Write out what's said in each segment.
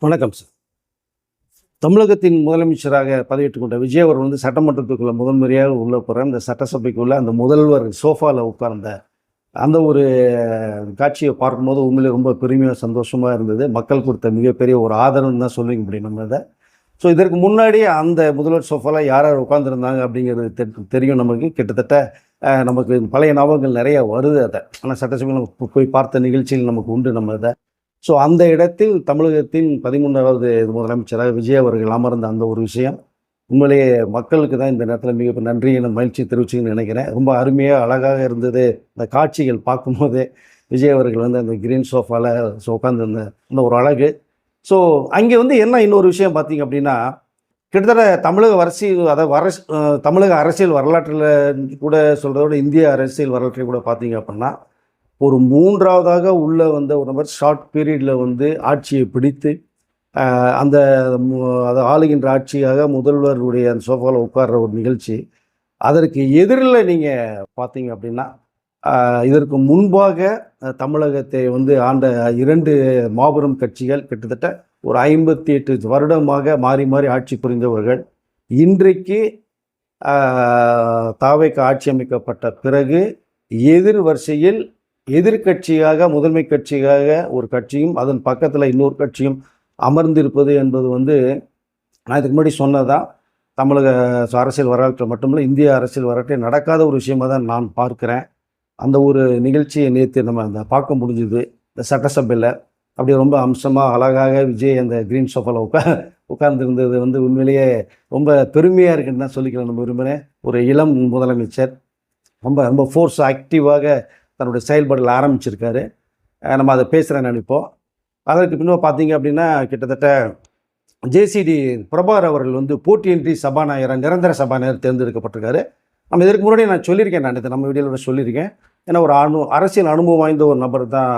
வணக்கம் சார். தமிழகத்தின் முதலமைச்சராக பதவியேற்றுக் கொண்ட விஜய் அவர் சட்டமன்றத்துக்குள்ள முதன்முறையாக உள்ள போகிற அந்த சட்டசபைக்குள்ள அந்த முதல்வர் சோஃபாவில் உட்கார்ந்த அந்த ஒரு காட்சியை பார்க்கும்போது உண்மையிலே ரொம்ப பெருமையாக சந்தோஷமாக இருந்தது. மக்கள் கொடுத்த மிகப்பெரிய ஒரு ஆதரவுன்னு தான் சொல்லிக்க முடியும் நம்ம இதை. ஸோ இதற்கு முன்னாடியே அந்த முதல்வர் சோஃபாவில் யார் யார் உட்காந்துருந்தாங்க அப்படிங்கிறது தெரியும் நமக்கு. கிட்டத்தட்ட நமக்கு பழைய ஞாபகங்கள் நிறைய வருது. அதை ஆனால் சட்டசபையில் நம்ம போய் பார்த்த நிகழ்ச்சிகள் நமக்கு உண்டு நம்ம இதை. ஸோ அந்த இடத்தில் தமிழகத்தின் 13வது முதலமைச்சராக விஜய் அவர்கள் அமர்ந்த அந்த ஒரு விஷயம் உண்மையிலேயே மக்களுக்கு தான் இந்த நேரத்தில் மிக நன்றி மகிழ்ச்சி தெரிவிச்சுன்னு நினைக்கிறேன். ரொம்ப அருமையாக அழகாக இருந்தது. இந்த காட்சிகள் பார்க்கும்போதே விஜய் அவர்கள் அந்த கிரீன் சோஃபாவில் உட்காந்துருந்த அந்த ஒரு அழகு. ஸோ அங்கே என்ன இன்னொரு விஷயம் பார்த்தீங்க அப்படின்னா, கிட்டத்தட்ட தமிழக அரசியல் வரலாற்றில் கூட சொல்கிறத விட இந்திய அரசியல் வரலாற்றில் கூட பார்த்தீங்க அப்படின்னா, ஒரு மூன்றாவதாக உள்ள வந்த ஒரு நபர் ஷார்ட் பீரியடில் ஆட்சியை பிடித்து அந்த அதை ஆளுகின்ற ஆட்சியாக முதல்வருடைய அந்த சோஃபாவில் உட்கார்ற ஒரு நிகழ்ச்சி. அதற்கு எதிரில் நீங்கள் பார்த்தீங்க அப்படின்னா, இதற்கு முன்பாக தமிழகத்தை ஆண்ட 2 மாபெரும் கட்சிகள் கிட்டத்தட்ட ஒரு 58 வருடமாக மாறி மாறி ஆட்சி புரிந்தவர்கள். இன்றைக்கு தாவேக ஆட்சி அமைக்கப்பட்ட பிறகு எதிர் வரிசையில் எதிர்கட்சியாக முதன்மை கட்சியாக ஒரு கட்சியும் அதன் பக்கத்தில் இன்னொரு கட்சியும் அமர்ந்திருப்பது என்பது நான் இதுக்கு முன்னாடி சொன்னதான். தமிழக அரசியல் வரலாற்றில் மட்டுமில்லை, இந்திய அரசியல் வரலாற்றில் நடக்காத ஒரு விஷயமாக தான் நான் பார்க்குறேன். அந்த ஒரு நிகழ்ச்சியை நேற்று நம்ம பார்க்க முடிஞ்சுது இந்த சட்டசபையில். அப்படி ரொம்ப அம்சமாக அழகாக விஜய் அந்த கிரீன் சோஃபாவில் உட்கார்ந்துருந்தது உண்மையிலேயே ரொம்ப பெருமையாக இருக்குன்னு தான் சொல்லிக்கிறேன். நம்ம விரும்பினேன் ஒரு இளம் முதலமைச்சர் ரொம்ப ரொம்ப ஃபோர்ஸ் ஆக்டிவாக தன்னுடைய செயல்பாடுகள் ஆரம்பிச்சிருக்காரு. நம்ம அதை பேசுகிறேன் நினைப்போம். அதற்கு பின்னால் பார்த்தீங்க அப்படின்னா, கிட்டத்தட்ட ஜேசிடி பிரபாகர் அவர்கள் போட்டியின்றி சபாநாயகர் நிரந்தர சபாநாயகர் தேர்ந்தெடுக்கப்பட்டிருக்காரு. நம்ம இதற்கு முன்னாடி நான் சொல்லியிருக்கேன், நம்ம வீடியோவில் சொல்லியிருக்கேன். ஏன்னா ஒரு அரசியல் அனுபவம் வாய்ந்த ஒரு நபர் தான்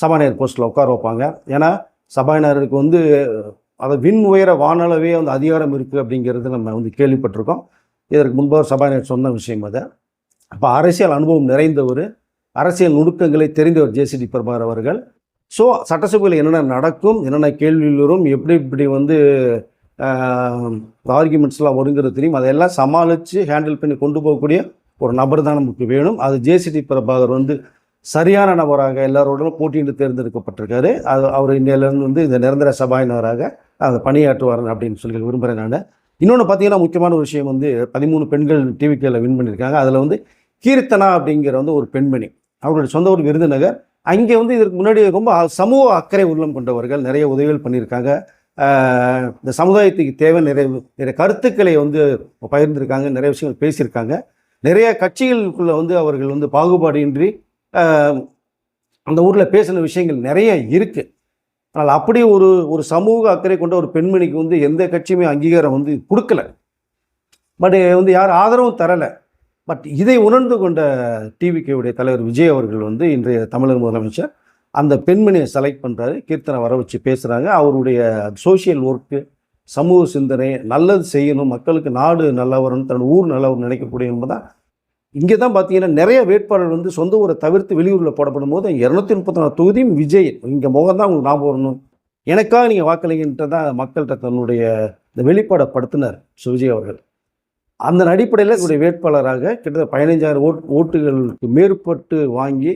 சபாநாயகர் போஸ்ட்டில் உட்கார வைப்பாங்க. ஏன்னா சபாநாயகருக்கு அதை விண் உயர வானளவே அதிகாரம் இருக்குது அப்படிங்கிறது நம்ம கேள்விப்பட்டிருக்கோம். இதற்கு முன்பாக சபாநாயகர் சொன்ன விஷயம் அதை. அப்போ அரசியல் அனுபவம் நிறைந்தவர், அரசியல் நுணுக்கங்களை தெரிந்தவர் ஜேசிடி பிரபாகர் அவர்கள். ஸோ சட்டசபையில் என்னென்ன நடக்கும், என்னென்ன கேள்விகள் வரும், எப்படி ஆர்குமெண்ட்ஸ்லாம் வருங்கிறது தெரியும். அதையெல்லாம் சமாளித்து ஹேண்டில் பண்ணி கொண்டு போகக்கூடிய ஒரு நபர் தான் நமக்கு வேணும். அது ஜேசிடி பிரபாகர் சரியான நபராக எல்லாரோடும் போட்டியிட்டு தேர்ந்தெடுக்கப்பட்டிருக்காரு. அவர் இந்தியாவிலேருந்து இந்த நிரந்தர சபாநாயகராக அதை பணியாற்றுவார் அப்படின்னு சொல்லி விரும்புகிறேன் நான். இன்னொன்று பார்த்தீங்கன்னா, முக்கியமான ஒரு விஷயம் 13 பெண்கள் டிவிகேல வின் பண்ணியிருக்காங்க. அதில் கீர்த்தனா அப்படிங்கிற ஒரு பெண்மணி, அவருடைய சொந்த ஊர் விருதுநகர். அங்கே இதற்கு முன்னாடி ரொம்ப சமூக அக்கறை உள்ளம் கொண்டவர்கள், நிறைய உதவிகள் பண்ணியிருக்காங்க. இந்த சமுதாயத்துக்கு தேவை நிறைய கருத்துக்களை பகிர்ந்திருக்காங்க, நிறைய விஷயங்கள் பேசியிருக்காங்க. நிறைய கட்சிகளுக்குள்ள அவர்கள் பாகுபாடின்றி அந்த ஊரில் பேசின விஷயங்கள் நிறைய இருக்குது. ஆனால் அப்படி ஒரு சமூக அக்கறை கொண்ட ஒரு பெண்மணிக்கு எந்த கட்சியுமே அங்கீகாரம் கொடுக்கல. பட் யார் ஆதரவும் தரலை. பட் இதை உணர்ந்து கொண்ட டிவிகேவுடைய தலைவர் விஜய் அவர்கள் இன்றைய தமிழக முதலமைச்சர் அந்த பெண்மணியை செலக்ட் பண்ணுறாரு. கீர்த்தனை வர வச்சு பேசுகிறாங்க. அவருடைய சோஷியல் ஒர்க்கு, சமூக சிந்தனை, நல்லது செய்யணும், மக்களுக்கு நாடு நல்லா வரணும், தன்னோட ஊர் நல்லா வரணும் நினைக்கக்கூடிய என்பதான். இங்கே தான் பார்த்தீங்கன்னா நிறைய வேட்பாளர்கள் சொந்த ஊரை தவிர்த்து வெளியூரில் போடப்படும் போது 234 தொகுதியும் விஜய் இங்கே முகம் தான் உங்களுக்கு ஞாபகம் வரணும், எனக்காக நீங்கள் வாக்களிங்கன்ட்டு தான் மக்கள்கிட்ட தன்னுடைய இந்த வெளிப்பாடப்படுத்தினார் விஜய் அவர்கள். அந்த அடிப்படையில் என்னுடைய வேட்பாளராக கிட்டத்தட்ட 15,000 ஓட்டுகளுக்கு மேற்பட்டு வாங்கி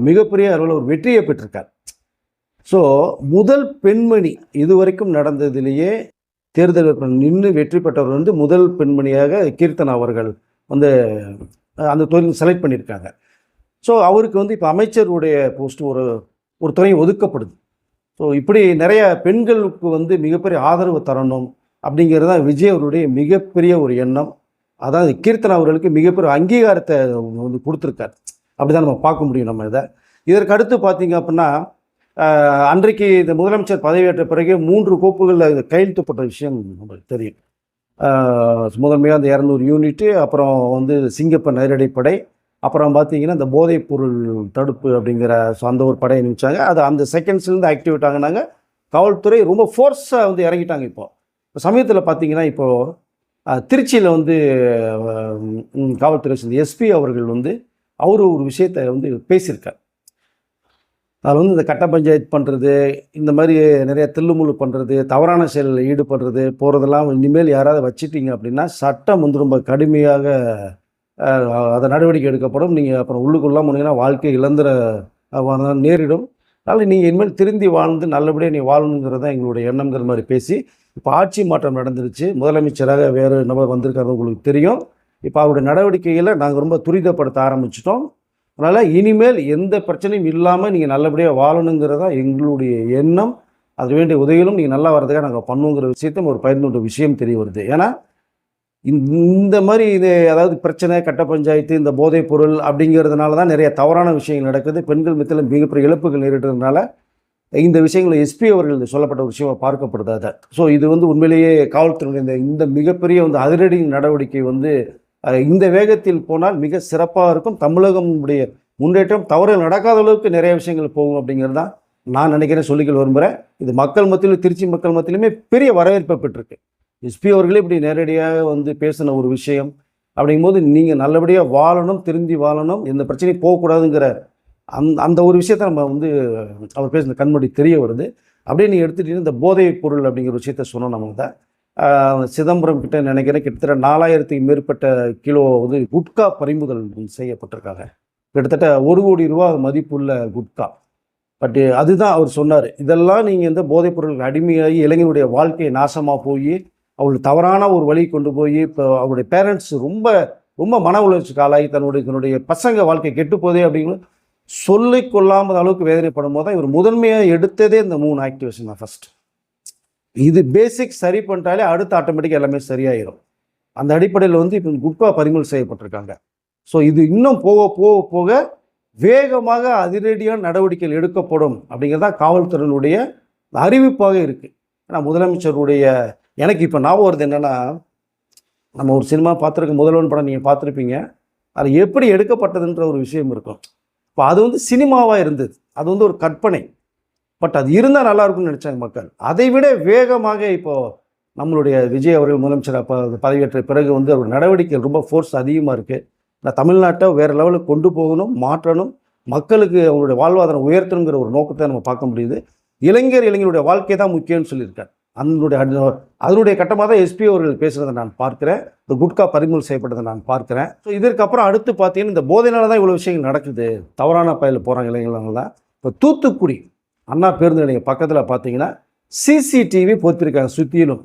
மிகப்பெரிய அளவில் ஒரு வெற்றியை பெற்றிருக்கார். ஸோ முதல் பெண்மணி இதுவரைக்கும் நடந்ததிலேயே தேர்தல் நின்று வெற்றி பெற்றவர் முதல் பெண்மணியாக கீர்த்தனா அவர்கள் அந்த தொழில் செலக்ட் பண்ணியிருக்காங்க. ஸோ அவருக்கு இப்போ அமைச்சருடைய போஸ்ட் ஒரு துறை ஒதுக்கப்படுது. ஸோ இப்படி நிறைய பெண்களுக்கு மிகப்பெரிய ஆதரவு தரணும் அப்படிங்கிறது தான் விஜய் அவருடைய மிகப்பெரிய ஒரு எண்ணம். அதாவது கீர்த்தனா அவர்களுக்கு மிகப்பெரிய அங்கீகாரத்தை கொடுத்துருக்காரு. அப்படி தான் நம்ம பார்க்க முடியும் நம்ம இதை. இதற்கு அடுத்து பார்த்தீங்க அப்படின்னா, அன்றைக்கு இந்த முதலமைச்சர் பதவியேற்ற பிறகு 3 கோப்புகளில் கையெழுத்துப்பட்ட விஷயம் நம்மளுக்கு தெரியும். முதன்மையாக அந்த 200 யூனிட்டு, அப்புறம் சிங்கப்ப நேரடிப்படை, அப்புறம் பார்த்தீங்கன்னா இந்த போதைப் பொருள் தடுப்பு அப்படிங்கிற அந்த ஒரு படையை நினைச்சாங்க. அது அந்த செகண்ட்ஸ்லேருந்து ஆக்டிவேட் ஆகினாங்க. காவல்துறை ரொம்ப ஃபோர்ஸாக இறங்கிட்டாங்க. இப்போ சமயத்தில் பார்த்தீங்கன்னா, இப்போது திருச்சியில் காவல்துறை எஸ்பி அவர்கள் அவர் ஒரு விஷயத்தை பேசியிருக்கார். அதில் வந்து இந்த கட்ட பஞ்சாயத்து பண்ணுறது, இந்த மாதிரி நிறைய தில்லுமுல்லு பண்ணுறது, தவறான செயலில் ஈடுபடுறது போகிறதெல்லாம் இனிமேல் யாராவது வச்சுட்டீங்க அப்படின்னா சட்டம் வந்து ரொம்ப கடுமையாக அதை நடவடிக்கை எடுக்கப்படும். நீங்கள் அப்புறம் உள்ளுக்குள்ளாம போனீங்கன்னா வாழ்க்கை இழந்துற நேரிடும். அதனால் நீங்கள் இனிமேல் திருந்தி வாழ்ந்து நல்லபடியாக நீ வாழணுங்கிறது தான் எங்களுடைய எண்ணங்கிற மாதிரி பேசி, இப்போ ஆட்சி மாற்றம் நடந்துருச்சு. முதலமைச்சராக வேறு நபர் வந்திருக்காரு, உங்களுக்கு தெரியும். இப்போ அவருடைய நடவடிக்கைகளை நாங்கள் ரொம்ப துரிதப்படுத்த ஆரம்பிச்சிட்டோம். அதனால் இனிமேல் எந்த பிரச்சனையும் இல்லாமல் நீங்கள் நல்லபடியாக வாழணுங்கிறதா எங்களுடைய எண்ணம். அது வேண்டிய உதவிகளும் நீங்கள் நல்லா வரதுக்காக நாங்கள் பண்ணுவோங்கிற விஷயத்த ஒரு 11 விஷயம் தெரிய வருது. ஏன்னா இந்த மாதிரி இது அதாவது பிரச்சனை, கட்ட பஞ்சாயத்து, இந்த போதைப் பொருள் அப்படிங்கிறதுனால தான் நிறைய தவறான விஷயங்கள் நடக்குது. பெண்கள் மத்தியில் மிகப்பெரிய இழப்புகள் நேரிடுறதுனால இந்த விஷயங்களை எஸ்பி அவர்கள் சொல்லப்பட்ட ஒரு விஷயமாக பார்க்கப்படுது. அதை ஸோ இது வந்து உண்மையிலேயே காவல்துறையினுடைய இந்த மிகப்பெரிய வந்து அதிரடி நடவடிக்கை வந்து இந்த வேகத்தில் போனால் மிக சிறப்பாக இருக்கும். தமிழகமுடைய முன்னேற்றம் தவறுகள் நடக்காத அளவுக்கு நிறைய விஷயங்கள் போகும் அப்படிங்கிறது தான் நான் நினைக்கிறேன், சொல்லிக்கொள்ள விரும்புகிறேன். இது மக்கள் மத்தியிலும் திருச்சி மக்கள் மத்தியிலுமே பெரிய வரவேற்பை பெற்றிருக்கு. எஸ்பி அவர்களே இப்படி நேரடியாக வந்து பேசின ஒரு விஷயம் அப்படிங்கும்போது நீங்கள் நல்லபடியாக வாழணும், திருந்தி வாழணும், எந்த பிரச்சனையும் போகக்கூடாதுங்கிற அந்த ஒரு விஷயத்தை நம்ம வந்து அவர் பேசின கண்மூடி தெரிய வருது. அப்படியே நீங்கள் எடுத்துகிட்டீங்கன்னா இந்த போதைப் பொருள் அப்படிங்கிற விஷயத்த சொன்னோம். நம்ம தான் சிதம்பரம் கிட்ட நினைக்கிறேன் கிட்டத்தட்ட 4000க்கு மேற்பட்ட கிலோ வந்து குட்கா பறிமுதல் செய்யப்பட்டிருக்காங்க. கிட்டத்தட்ட 1 கோடி ரூபா மதிப்புள்ள குட்கா. பட் அதுதான் அவர் சொன்னார், இதெல்லாம் நீங்கள் இந்த போதைப் பொருளுக்கு அடிமையாகி இளைஞருடைய வாழ்க்கையை நாசமாக போய் அவங்களுக்கு தவறான ஒரு வழி கொண்டு போய் இப்போ அவருடைய பேரண்ட்ஸ் ரொம்ப ரொம்ப மன உளைச்சலுக்கு ஆளாகி தன்னுடைய பசங்க வாழ்க்கை கெட்டு போதே அப்படிங்கிற சொல்லிக் கொள்ளாமல் அளவுக்கு வேதனைப்படும் போது தான் இவர் முதன்மையாக எடுத்ததே இந்த 3 ஆக்டிவேஷன் தான். ஃபர்ஸ்ட் இது பேசிக் சரி பண்ணிட்டாலே அடுத்து ஆட்டோமேட்டிக்காக எல்லாமே சரியாயிடும். அந்த அடிப்படையில் வந்து இப்போ குட்கா பறிமுதல் செய்யப்பட்டிருக்காங்க. ஸோ இது இன்னும் போக போக போக வேகமாக அதிரடியான நடவடிக்கைகள் எடுக்கப்படும் அப்படிங்கிறதா காவல்துறையினுடைய அறிவிப்பாக இருக்குது. ஆனால் முதலமைச்சருடைய எனக்கு இப்போ ஞாபகம் வருது என்னென்னா, நம்ம ஒரு சினிமா பார்த்துருக்க முதல்வன் படம் நீங்கள் பார்த்துருப்பீங்க. அது எப்படி எடுக்கப்பட்டதுன்ற ஒரு விஷயம் இருக்கும். இப்போ அது வந்து சினிமாவாக இருந்தது, அது வந்து ஒரு கற்பனை. பட் அது இருந்தால் நல்லா இருக்கும்னு நினச்சாங்க மக்கள். அதை விட வேகமாக இப்போது நம்மளுடைய விஜய் அவர்கள் முதலமைச்சர் அப்போ பதவியேற்ற பிறகு வந்து ஒரு நடவடிக்கைகள் ரொம்ப ஃபோர்ஸ் அதிகமாக இருக்குது. நான் தமிழ்நாட்டை வேறு லெவலுக்கு கொண்டு போகணும், மாற்றணும், மக்களுக்கு அவங்களுடைய வாழ்வாதாரம் உயர்த்தணுங்கிற ஒரு நோக்கத்தை நம்ம பார்க்க முடியுது. இளைஞர்களுடைய வாழ்க்கை தான் முக்கியம்னு சொல்லியிருக்காரு. அதனுடைய கட்டமாக தான் எஸ்பி அவர்கள் பேசுகிறத நான் பார்க்குறேன். இந்த குட்கா பறிமுதல் செய்யப்பட்டதை நான் பார்க்குறேன். ஸோ இதற்கப்புறம் அடுத்து பார்த்தீங்கன்னா இந்த போதையினால தான் இவ்வளோ விஷயங்கள் நடக்குது, தவறான பயில போகிறாங்க இளைஞர்கள் தான். இப்போ தூத்துக்குடி அண்ணா பேருந்து நிலையம் பக்கத்தில் பார்த்தீங்கன்னா சிசிடிவி பொறுத்திருக்காங்க சுற்றிலும்.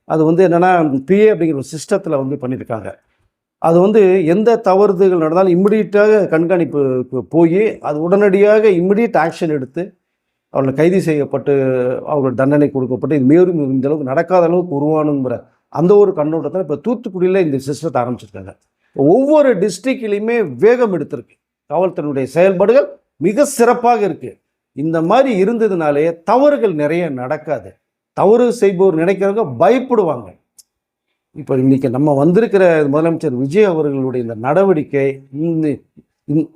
அது வந்து என்னென்னா பிஏ அப்படிங்கிற ஒரு சிஸ்டத்தில் வந்து பண்ணியிருக்காங்க. அது வந்து எந்த தவறுதல்கள் நடந்தாலும் இம்மிடியட்டாக கண்காணிப்பு போய் அது உடனடியாக இம்மிடியட் ஆக்ஷன் எடுத்து அவர்கள் கைது செய்யப்பட்டு அவர்கள் தண்டனை கொடுக்கப்பட்டு இது மேலும் இந்த அளவுக்கு நடக்காத அளவுக்கு உருவானுங்கிற அந்த ஒரு கண்ணோட்டத்தில் இப்போ தூத்துக்குடியில் இந்த சிஸ்டத்தை ஆரம்பிச்சிருக்காங்க. ஒவ்வொரு டிஸ்ட்ரிக்ட்லையுமே வேகம் எடுத்திருக்கு. காவல்துறையினுடைய செயல்பாடுகள் மிக சிறப்பாக இருக்குது. இந்த மாதிரி இருந்ததுனாலே தவறுகள் நிறைய நடக்காது. தவறு செய்பவர் நினைக்கிறவங்க பயப்படுவாங்க. இப்போ இன்றைக்கி நம்ம வந்திருக்கிற முதலமைச்சர் விஜய் அவர்களுடைய இந்த நடவடிக்கை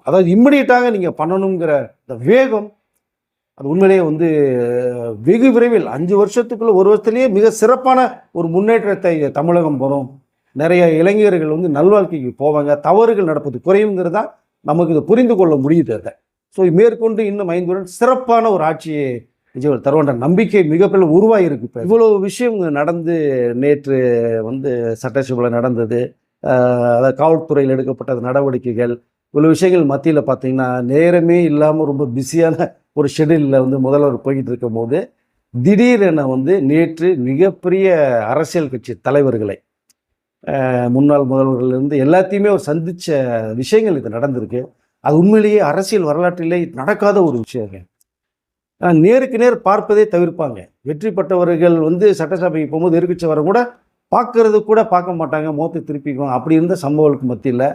அதாவது இம்மிடியட்டாக நீங்கள் பண்ணணுங்கிற இந்த வேகம் அது உண்மையிலேயே வந்து வெகு விரைவில் 5 வருஷத்துக்குள்ள 1 வருஷத்துலேயே மிக சிறப்பான ஒரு முன்னேற்றத்தை தமிழகம் வரும். நிறைய இளைஞர்கள் வந்து நல்வாழ்க்கைக்கு போவாங்க, தவறுகள் நடப்பது குறையுங்கிறதா நமக்கு இதை புரிந்து கொள்ள முடியுது. அதை ஸோ மேற்கொண்டு இன்னும் 5 வருடம் சிறப்பான ஒரு ஆட்சியை விஜய் தருவன்ற நம்பிக்கை மிகப்பெரிய உருவாகிருக்கு. இப்போ இவ்வளோ விஷயம் நடந்து நேற்று வந்து சட்டசபையில் நடந்தது, அதாவது காவல்துறையில் எடுக்கப்பட்ட நடவடிக்கைகள், இவ்வளோ விஷயங்கள் மத்தியில் பார்த்தீங்கன்னா நேரமே இல்லாமல் ரொம்ப பிஸியான ஒரு ஷெடியூலில் வந்து முதல்வர் போய்கிட்டு இருக்கும் போது திடீரென வந்து நேற்று மிகப்பெரிய அரசியல் கட்சி தலைவர்களை முன்னாள் முதல்வர்களிலிருந்து எல்லாத்தையுமே அவர் சந்தித்த விஷயங்கள் இது நடந்திருக்கு. அது உண்மையிலேயே அரசியல் வரலாற்றிலே நடக்காத ஒரு விஷயங்க. நேருக்கு நேர் பார்ப்பதே தவிர்ப்பாங்க. வெற்றி பெற்றவர்கள் வந்து சட்டசபைக்கு போகும்போது எதிர்க்கட்சிவரை கூட பார்க்க மாட்டாங்க, முகத்தை திருப்பிக்குவாங்க. அப்படி இருந்த சம்பவங்களுக்கு மத்தியில்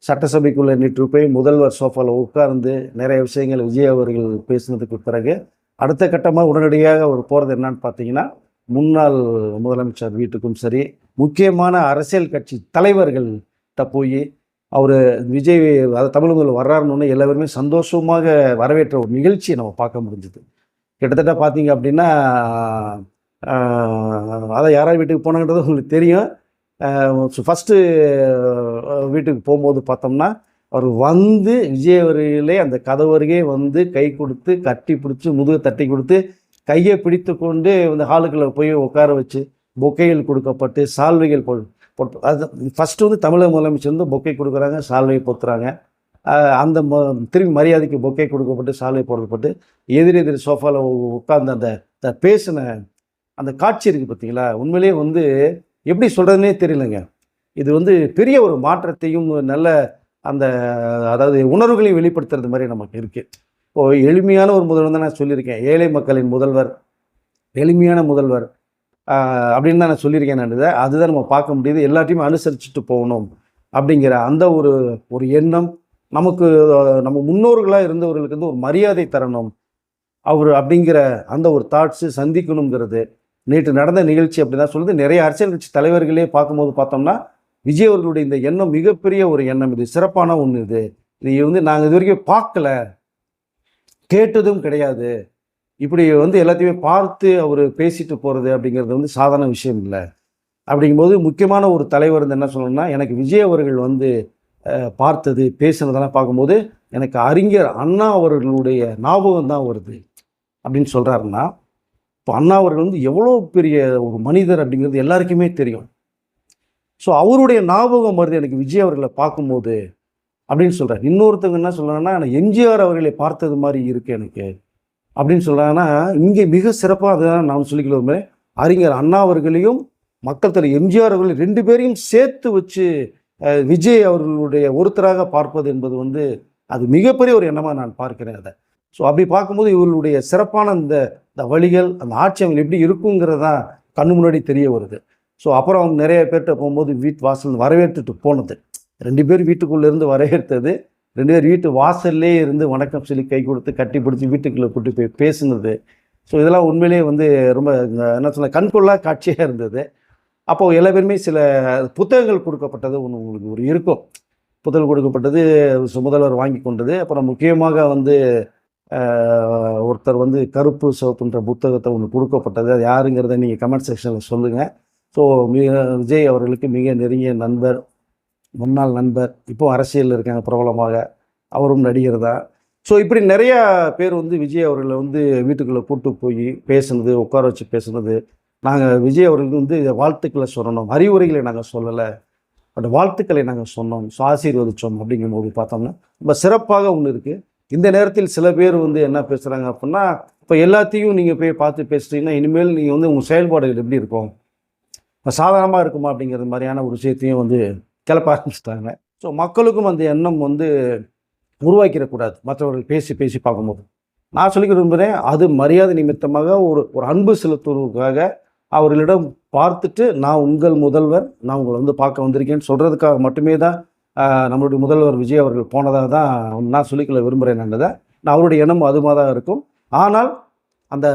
சட்டசபைக்குள்ளே நேற்று போய் முதல்வர் சோஃபாவில் உட்கார்ந்து நிறைய விஷயங்கள் விஜய் அவர்கள் பேசினதுக்கு பிறகு அடுத்த கட்டமாக உடனடியாக அவர் போகிறது என்னன்னு பார்த்தீங்கன்னா, முன்னாள் முதலமைச்சர் வீட்டுக்கும் சரி முக்கியமான அரசியல் கட்சி தலைவர்கள்கிட்ட போய் அவர் விஜய் அதாவது தமிழ் முதல்வர் வர்றாருன்னு எல்லாருமே சந்தோஷமாக வரவேற்ற ஒரு நிகழ்ச்சியை நம்ம பார்க்க முடிஞ்சுது. கிட்டத்தட்ட பார்த்தீங்க அப்படின்னா அதான் யாராவது வீட்டுக்கு போனாங்கிறது உங்களுக்கு தெரியும். ஃபஸ்ட்டு வீட்டுக்கு போகும்போது பார்த்தோம்னா அவர் வந்து விஜய் அவர்களே அந்த கதவருகே வந்து கை கொடுத்து கட்டி பிடிச்சி முதுகு தட்டி கொடுத்து கையை பிடித்து கொண்டு இந்த ஹாலுக்குள்ள போய் உட்கார வச்சு பொக்கைகள் கொடுக்கப்பட்டு சால்வைகள் போட்டு அது ஃபஸ்ட்டு வந்து தமிழக முதலமைச்சர் வந்து பொக்கை கொடுக்குறாங்க, சால்வை பொத்துறாங்க. அந்த திரும்பி மரியாதைக்கு பொக்கை கொடுக்கப்பட்டு சால்வை போடப்பட்டு எதிரெதிர் சோஃபாவில் உட்கார்ந்து அந்த பேசின அந்த காட்சி இருக்குது பார்த்தீங்களா, உண்மையிலேயே வந்து எப்படி சொல்கிறதுனே தெரியலங்க. இது வந்து பெரிய ஒரு மாற்றத்தையும் நல்ல அந்த அதாவது உணர்வுகளையும் வெளிப்படுத்துறது மாதிரி நமக்கு இருக்குது. இப்போது எளிமையான ஒரு முதல்வர் தான் நான் சொல்லியிருக்கேன், ஏழை மக்களின் முதல்வர், எளிமையான முதல்வர் அப்படின்னு தான் நான் சொல்லியிருக்கேன். அதுதான் நம்ம பார்க்க முடியுது. எல்லாத்தையுமே அனுசரிச்சுட்டு போகணும் அப்படிங்கிற அந்த ஒரு எண்ணம் நமக்கு, நம்ம முன்னோர்களாக இருந்தவர்களுக்கு வந்து ஒரு மரியாதை தரணும் அவர் அப்படிங்கிற அந்த ஒரு தாட்ஸு சந்திக்கணுங்கிறது நேற்று நடந்த நிகழ்ச்சி அப்படி தான் சொல்லுது. நிறைய அரசியல் கட்சி தலைவர்களே பார்க்கும்போது பார்த்தோம்னா விஜய் அவர்களுடைய இந்த எண்ணம் மிகப்பெரிய ஒரு எண்ணம். இது சிறப்பான ஒன்று. இது வந்து நாங்கள் இது வரைக்கும் பார்க்கல, கேட்டதும் கிடையாது. இப்படி வந்து எல்லாத்தையுமே பார்த்து அவர் பேசிட்டு போகிறது அப்படிங்கிறது வந்து சாதாரண விஷயம் இல்லை. அப்படிங்கும்போது முக்கியமான ஒரு தலைவர் வந்து என்ன சொல்லணும்னா, எனக்கு விஜய் அவர்கள் வந்து பார்த்தது பேசுனதெல்லாம் பார்க்கும்போது எனக்கு அறிஞர் அண்ணா அவர்களுடைய ஞாபகம் தான் வருது அப்படின்னு சொல்கிறாருன்னா, இப்போ அண்ணா அவர்கள் வந்து எவ்வளோ பெரிய ஒரு மனிதர் அப்படிங்கிறது எல்லாருக்குமே தெரியும். ஸோ அவருடைய ஞாபகம் வருது எனக்கு விஜய் அவர்களை பார்க்கும்போது அப்படின்னு சொல்கிறார். இன்னொருத்தவங்க என்ன சொல்கிறாங்கன்னா, நான் எம்ஜிஆர் அவர்களை பார்த்தது மாதிரி இருக்குது எனக்கு அப்படின்னு சொல்கிறாங்கன்னா, இங்கே மிக சிறப்பாக அதுதான் நான் சொல்லிக்கொள்ளுமே, அறிஞர் அண்ணா அவர்களையும் மக்கள் தலைவர் எம்ஜிஆர் அவர்கள் 2 பேரையும் சேர்த்து வச்சு விஜய் அவர்களுடைய ஒருத்தராக பார்ப்பது என்பது வந்து அது மிகப்பெரிய ஒரு எண்ணமாக நான் பார்க்கிறேன் அதை. ஸோ அப்படி பார்க்கும்போது இவர்களுடைய சிறப்பான இந்த வழிகள், அந்த ஆட்சி அவங்க எப்படி இருக்குங்கிறதான் கண்ணு முன்னாடி தெரிய வருது. ஸோ அப்புறம் அவங்க நிறைய பேர்கிட்ட போகும்போது வீட்டு வாசல் வரவேற்றுட்டு போனது, 2 பேர் வீட்டுக்குள்ளேருந்து வரவேற்றது, 2 பேர் வீட்டு வாசல்லே இருந்து வணக்கம் சொல்லி கை கொடுத்து கட்டி பிடிச்சி வீட்டுக்குள்ளே கூட்டி போய் பேசுனது. ஸோ இதெல்லாம் உண்மையிலேயே வந்து ரொம்ப என்ன சொல்ல கண்கொள்ளா காட்சியாக இருந்தது. அப்போது எல்லா பேருமே சில புத்தகங்கள் கொடுக்கப்பட்டது ஒன்று உங்களுக்கு ஒரு இருக்கும். புத்தகம் கொடுக்கப்பட்டது முதல்வர் வாங்கி கொண்டது. அப்புறம் முக்கியமாக வந்து ஒருத்தர் வந்து கருப்பு சிவப்புன்ற புத்தகத்தை ஒன்று கொடுக்கப்பட்டது. அது யாருங்கிறத நீங்கள் கமெண்ட் செக்ஷனில் சொல்லுங்கள். ஸோ விஜய் அவர்களுக்கு மிக நெருங்கிய நண்பர், முன்னாள் நண்பர், இப்போ அரசியலில் இருக்காங்க பிரபலமாக, அவரும் நடிகர் தான். ஸோ இப்படி நிறையா பேர் வந்து விஜய் அவர்களை வந்து வீட்டுக்குள்ளே கூப்பிட்டு போய் பேசுனது, உட்கார வச்சு பேசுனது. நாங்கள் விஜய் அவர்களுக்கு வந்து வாழ்த்துக்களை சொல்லணும், அறிவுரைகளை நாங்கள் சொல்லலை, பட் வாழ்த்துக்களை நாங்கள் சொன்னோம், ஆசீர்வதிச்சோம் அப்படிங்கும்போது பார்த்தோம்னா ரொம்ப சிறப்பாக ஒன்று இருக்குது. இந்த நேரத்தில் சில பேர் வந்து என்ன பேசுகிறாங்க அப்படின்னா, இப்போ எல்லாத்தையும் நீங்கள் போய் பார்த்து பேசுகிறீங்கன்னா இனிமேல் நீங்கள் வந்து உங்கள் செயல்பாடுகள் எப்படி இருக்கும், இப்போ சாதாரணமாக இருக்குமா அப்படிங்கிற மாதிரியான ஒரு விஷயத்தையும் வந்து கிளப்ப ஆரம்பிச்சிட்டாங்க. ஸோ மக்களுக்கும் அந்த எண்ணம் வந்து உருவாக்கிடக்கூடாது. மற்றவர்கள் பேசி பேசி பார்க்கும்போது நான் சொல்லிக்க விரும்புகிறேன், அது மரியாதை நிமித்தமாக ஒரு அன்பு செலுத்துவதற்காக அவர்களிடம் பார்த்துட்டு நான் உங்கள் முதல்வர், நான் உங்களை வந்து பார்க்க வந்திருக்கேன்னு சொல்கிறதுக்காக மட்டுமே தான் நம்மளுடைய முதல்வர் விஜய் அவர்கள் போனதாக தான் நான் சொல்லிக்கொள்ள விரும்புகிறேன். நான் அவருடைய எண்ணம் அதுமாக தான் இருக்கும். ஆனால் அந்த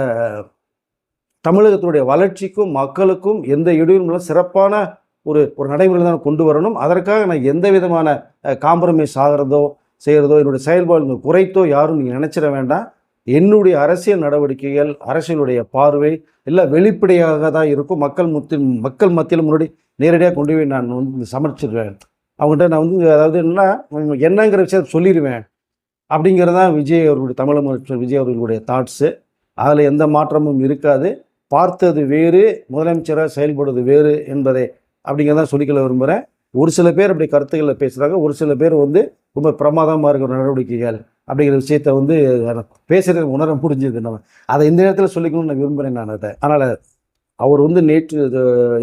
தமிழகத்தினுடைய வளர்ச்சிக்கும் மக்களுக்கும் எந்த இடையூறும் சிறப்பான ஒரு நடைமுறை தான் கொண்டு வரணும். அதற்காக நான் எந்த விதமான காம்ப்ரமைஸ் ஆகிறதோ செய்கிறதோ என்னுடைய செயல்பாடுகள் குறைத்தோ யாரும் நீங்கள் நினச்சிட வேண்டாம். என்னுடைய அரசியல் நடவடிக்கைகள், அரசியலுடைய பார்வை எல்லாம் வெளிப்படையாக தான் இருக்கும். மக்கள் மத்தியில் முன்னாடி நேரடியாக கொண்டு போய் நான் வந்து சமர்ச்சிடுவேன். அவங்ககிட்ட நான் வந்து அதாவது என்னங்கிற விஷயத்தை சொல்லிடுவேன் அப்படிங்கிறதான் விஜய் அவர்களுடைய தமிழக முதலமைச்சர் விஜய் அவர்களுடைய தாட்ஸு. அதில் எந்த மாற்றமும் இருக்காது. பார்த்தது வேறு, முதலமைச்சராக செயல்படுவது வேறு என்பதை அப்படிங்கிறதான் சொல்லிக்கொள்ள விரும்புகிறேன். ஒரு சில பேர் அப்படி கருத்துக்களை பேசுகிறாங்க, ஒரு சில பேர் வந்து ரொம்ப பிரமாதமாக இருக்கிற நடவடிக்கைகள் அப்படிங்கிற விஷயத்த வந்து பேசுகிறது உணர முடிஞ்சது. நம்ம அதை இந்த நேரத்தில் சொல்லிக்கணும்னு நான் விரும்புகிறேன் நான் அதை. அதனால் அவர் வந்து நேற்று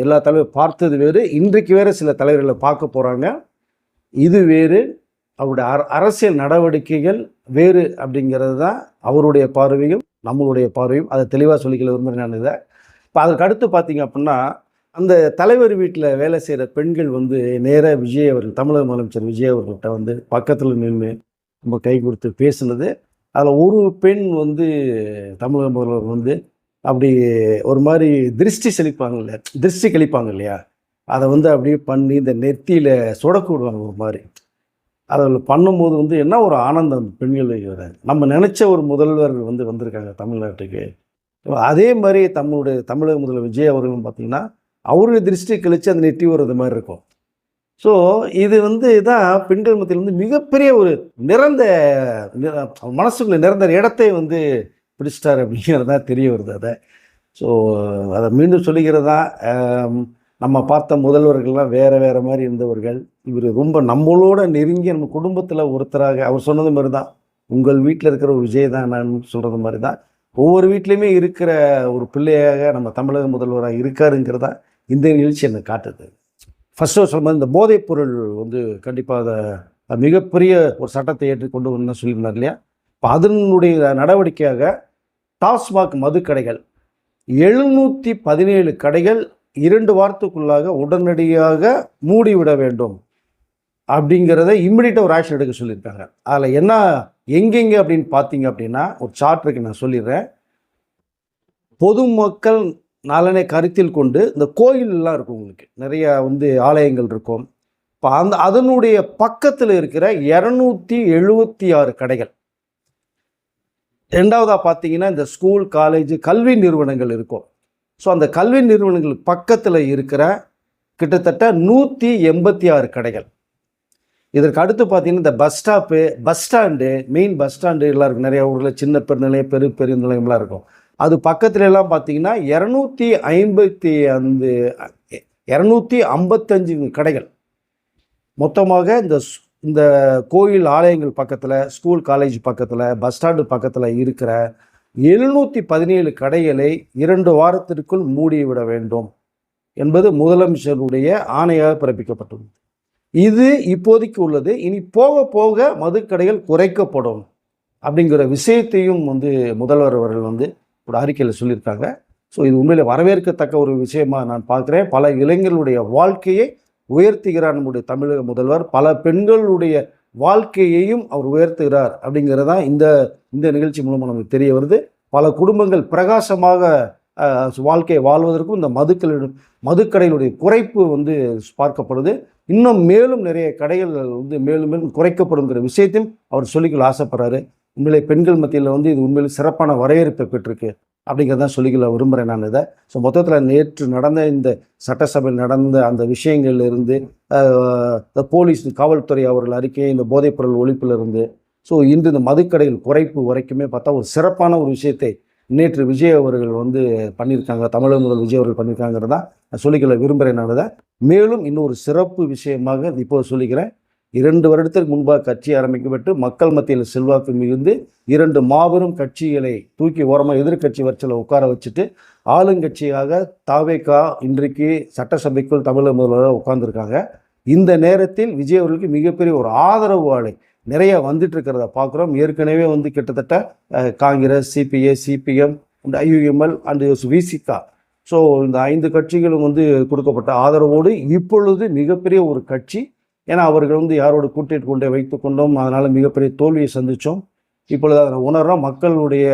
எல்லா தலைவரும் பார்த்தது வேறு, இன்றைக்கு வேறு சில தலைவர்களை பார்க்க போகிறாங்க, இது வேறு. அவருடைய அரசியல் நடவடிக்கைகள் வேறு அப்படிங்கிறது தான் அவருடைய பார்வையும் நம்மளுடைய பார்வையும். அதை தெளிவாக சொல்லிக்கல விரும்புகிறேன் நான் இதை. இப்போ அதற்கு அடுத்து பார்த்தீங்க அப்படின்னா, அந்த தலைவர் வீட்டில் வேலை செய்கிற பெண்கள் வந்து நேராக விஜய் அவர்கள், தமிழக முதலமைச்சர் விஜய் அவர்கள்ட்ட வந்து பக்கத்தில் நின்று நம்ம கை கொடுத்து பேசுனது. அதில் ஒரு பெண் வந்து தமிழக முதல்வர் வந்து அப்படி ஒரு மாதிரி திருஷ்டி கழிப்பாங்க இல்லையா, அதை வந்து அப்படியே பண்ணி இந்த நெத்தியில் சொடக்கு விடுவாங்க ஒரு மாதிரி. அதில் பண்ணும்போது வந்து என்ன ஒரு ஆனந்தம் அந்த பெண்கள். நம்ம நினச்ச ஒரு முதல்வர் வந்து வந்திருக்காங்க தமிழ்நாட்டுக்கு. அதே மாதிரி தமிழக முதல்வர் விஜய் அவர்களும் பார்த்திங்கன்னா அவருடைய திருஷ்டி கழித்து அந்த நெட்டி வர்றது மாதிரி இருக்கும். ஸோ இது வந்து தான் பெண்கள் மத்தியில் வந்து மிகப்பெரிய ஒரு நிறந்த மனசுக்குள்ள நிரந்தர இடத்தை வந்து பிடிச்சிட்டார் அப்படிங்கிறது தான் தெரிய வருது. அதை ஸோ அதை மீண்டும் சொல்லிக்கிறது தான், நம்ம பார்த்த முதல்வர்கள்லாம் வேறு வேறு மாதிரி இருந்தவர்கள். இவர் ரொம்ப நம்மளோட நெருங்கி நம்ம குடும்பத்தில் ஒருத்தராக, அவர் சொன்னது மாதிரி தான், உங்கள் வீட்டில் இருக்கிற ஒரு விஜய் தான் நான் சொல்கிறது மாதிரி தான் ஒவ்வொரு வீட்லேயுமே இருக்கிற ஒரு பிள்ளையாக நம்ம தமிழக முதல்வராக இருக்காருங்கிறதா இந்த நிகழ்ச்சி எனக்கு காட்டுது. ஃபஸ்ட்டு சொல்லும்போது இந்த போதைப் பொருள் வந்து கண்டிப்பாக அதை மிகப்பெரிய ஒரு சட்டத்தை ஏற்றி கொண்டு வரணும்னு சொல்லியிருந்தார் இல்லையா. இப்போ அதனுடைய நடவடிக்கையாக டாஸ்மாக் மதுக்கடைகள் 717 கடைகள் 2 வாரத்துக்குள்ளாக உடனடியாக மூடிவிட வேண்டும் அப்படிங்கிறத இம்மிடியட்டாக ஒரு ஆக்ஷன் எடுக்க சொல்லியிருக்காங்க. அதில் என்ன எங்கெங்கே அப்படின்னு பார்த்தீங்க அப்படின்னா, ஒரு சார்ட் இருக்கு, நான் சொல்லிடுறேன். பொதுமக்கள் நலனை கருத்தில் கொண்டு இந்த கோயிலெலாம் இருக்கும், உங்களுக்கு நிறைய வந்து ஆலயங்கள் இருக்கும். இப்போ அதனுடைய பக்கத்தில் இருக்கிற 276 கடைகள். ரெண்டாவதாக பார்த்தீங்கன்னா இந்த ஸ்கூல், காலேஜ், கல்வி நிறுவனங்கள் இருக்கும். ஸோ அந்த கல்வி நிறுவனங்கள் பக்கத்தில் இருக்கிற கிட்டத்தட்ட 186 கடைகள். இதற்கு அடுத்து பார்த்தீங்கன்னா இந்த bus stop, bus stand, main bus stand எல்லாம் இருக்கும். நிறைய ஊரில் சின்ன பெருநிலையம், பெரிய நிலையம்லாம் இருக்கும். அது பக்கத்துல எல்லாம் பார்த்தீங்கன்னா 255 கடைகள். மொத்தமாக இந்த கோயில் ஆலயங்கள் பக்கத்தில், ஸ்கூல் காலேஜ் பக்கத்தில், பஸ் ஸ்டாண்டு பக்கத்தில் இருக்கிற 717 கடைகளை 2 வாரத்திற்குள் மூடிவிட வேண்டும் என்பது முதலமைச்சருடைய ஆணையாக பிறப்பிக்கப்பட்டுள்ளது. இது இப்போதைக்கு உள்ளது. இனி போக போக மதுக்கடைகள் குறைக்கப்படும் அப்படிங்கிற விஷயத்தையும் வந்து முதல்வர் அவர்கள் வந்து ஒரு அறிக்கையில் சொல்லியிருக்காங்க. ஸோ இது உண்மையில் வரவேற்கத்தக்க ஒரு விஷயமா நான் பார்க்குறேன். பல இளைஞர்களுடைய வாழ்க்கையை உயர்த்துகிறார் நம்முடைய தமிழக முதல்வர். பல பெண்களுடைய வாழ்க்கையையும் அவர் உயர்த்துகிறார் அப்படிங்கிறதான் இந்த நிகழ்ச்சி மூலமாக நமக்கு தெரிய வருது. பல குடும்பங்கள் பிரகாசமாக வாழ்க்கையை வாழ்வதற்கும் இந்த மதுக்கடைகளுடைய குறைப்பு வந்து பார்க்கப்படுது. இன்னும் மேலும் நிறைய கடைகள் வந்து மேலும் மேலும் குறைக்கப்படுங்கிற விஷயத்தையும் அவர் சொல்லிக்கொள்ள ஆசைப்படுறாரு. உண்மையிலே பெண்கள் மத்தியில் வந்து இது உண்மையில் சிறப்பான வரவேற்பை பெற்றிருக்கு அப்படிங்கிறதான் சொல்லிக்கொள்ள விரும்புகிறேன் நான் இதை. ஸோ மொத்தத்தில் நேற்று நடந்த இந்த சட்டசபையில் நடந்த அந்த விஷயங்கள்லேருந்து, போலீஸ், காவல்துறை அவர்கள் அறிக்கை, இந்த போதைப்பொருள் ஒழிப்பிலிருந்து, ஸோ இன்று இந்த மதுக்கடைகள் குறைப்பு வரைக்குமே பார்த்தா ஒரு சிறப்பான ஒரு விஷயத்தை நேற்று விஜய் அவர்கள் வந்து பண்ணியிருக்காங்க, தமிழக முதல்வர் விஜய் அவர்கள் பண்ணியிருக்காங்கிறதா நான் சொல்லிக்கொள்ள விரும்புகிறேன். நான் அதை மேலும் இன்னொரு சிறப்பு விஷயமாக இப்போது சொல்லிக்கிறேன். 2 வருடத்திற்கு முன்பாக கட்சி ஆரம்பிக்கப்பட்டு மக்கள் மத்தியில் செல்வாக்கு மிகுந்து 2 மாபெரும் கட்சிகளை தூக்கி ஓரமாக எதிர்கட்சி வரிசையில் உட்கார வச்சுட்டு ஆளுங்கட்சியாக தாவேகா இன்றைக்கு சட்டசபைக்குள் தமிழக முதல்வராக உட்கார்ந்துருக்காங்க. இந்த நேரத்தில் விஜய் அவர்களுக்கு மிகப்பெரிய ஒரு ஆதரவு அலை நிறைய வந்துட்டு இருக்கிறத பார்க்குறோம். ஏற்கனவே வந்து கிட்டத்தட்ட Congress, CBI, CPM and IUML and Visika, so இந்த 5 கட்சிகளும் வந்து கொடுக்கப்பட்ட ஆதரவோடு இப்பொழுது மிகப்பெரிய ஒரு கட்சி. ஏன்னா அவர்கள் வந்து யாரோட கூட்டிட்டு கொண்டே வைத்து கொண்டோம், அதனால் மிகப்பெரிய தோல்வியை சந்தித்தோம். இப்பொழுது அதை உணர்றோம். மக்களுடைய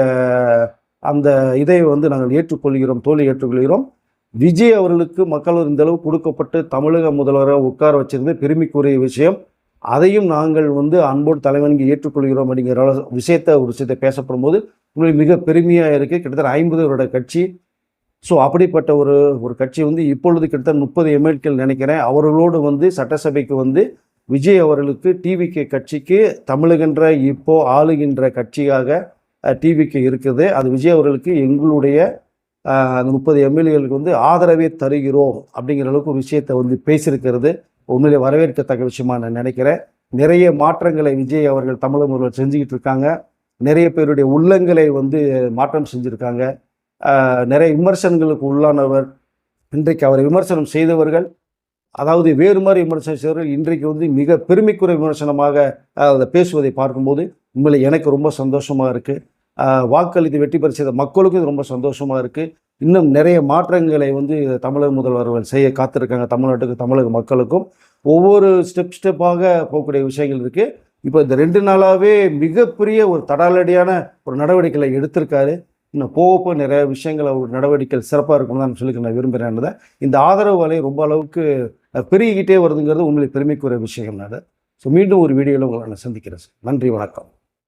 அந்த இதை வந்து நாங்கள் ஏற்றுக்கொள்கிறோம், தோல்வி ஏற்றுக்கொள்கிறோம். விஜய் அவர்களுக்கு மக்கள் இந்த அளவு கொடுக்கப்பட்டு தமிழக முதல்வராக உட்கார வச்சிருந்து பெருமைக்குரிய விஷயம். அதையும் நாங்கள் வந்து அன்போடு தலைவனுக்கு ஏற்றுக்கொள்கிறோம் அப்படிங்கிற ஒரு விஷயத்தை பேசப்படும் போது உங்களுக்கு மிக பெருமையாக இருக்குது. கிட்டத்தட்ட 50 வருட கட்சி. ஸோ அப்படிப்பட்ட ஒரு கட்சி வந்து இப்பொழுது கிட்டத்தட்ட 30 எம்எல்ஏக்கள் நினைக்கிறேன். அவர்களோடு வந்து சட்டசபைக்கு வந்து விஜய் அவர்களுக்கு டிவிகே கட்சிக்கு தமிழகன்ற இப்போ ஆளுகின்ற கட்சியாக டிவிகே இருக்குது. அது விஜய் அவர்களுக்கு எங்களுடைய அந்த 30 எம்எல்ஏகளுக்கு வந்து ஆதரவே தருகிறோம் அப்படிங்கிற அளவுக்கு ஒரு விஷயத்தை வந்து பேசியிருக்கிறது உண்மையிலே வரவேற்கத்தக்க விஷயமா நான் நினைக்கிறேன். நிறைய மாற்றங்களை விஜய் அவர்கள் தமிழக முதல்வர் செஞ்சுக்கிட்டு இருக்காங்க. நிறைய பேருடைய உள்ளங்களை வந்து மாற்றம் செஞ்சுருக்காங்க. நிறைய விமர்சனங்களுக்கு உள்ளானவர். இன்றைக்கு அவரை விமர்சனம் செய்தவர்கள், அதாவது வேறு மாதிரி விமர்சனம் செய்தவர்கள் இன்றைக்கு வந்து மிக பெருமைக்குரிய விமர்சனமாக அதை பேசுவதை பார்க்கும்போது உண்மையிலே எனக்கு ரொம்ப சந்தோஷமாக இருக்குது. வாக்களித்து வெற்றி பெற செய்த மக்களுக்கும் இது ரொம்ப சந்தோஷமாக இருக்குது. இன்னும் நிறைய மாற்றங்களை வந்து தமிழக முதல்வர்கள் செய்ய காத்திருக்காங்க. தமிழ்நாட்டுக்கு, தமிழக மக்களுக்கும் ஒவ்வொரு ஸ்டெப்பாக போகக்கூடிய விஷயங்கள் இருக்குது. இப்போ இந்த 2 நாளாகவே மிகப்பெரிய ஒரு தடாலடியான ஒரு நடவடிக்கைகளை எடுத்திருக்காரு. இன்னும் போக நிறைய விஷயங்கள் ஒரு நடவடிக்கைகள் சிறப்பாக இருக்கும்னு தான் சொல்லி நான் விரும்புகிறேன். இந்த ஆதரவு வலை ரொம்ப அளவுக்கு பெருகிக்கிட்டே வருதுங்கிறது உண்மையிலே பெருமைக்குரிய விஷயம். ஸோ மீண்டும் ஒரு வீடியோவில் உங்களை நான் சந்திக்கிறேன். நன்றி, வணக்கம்.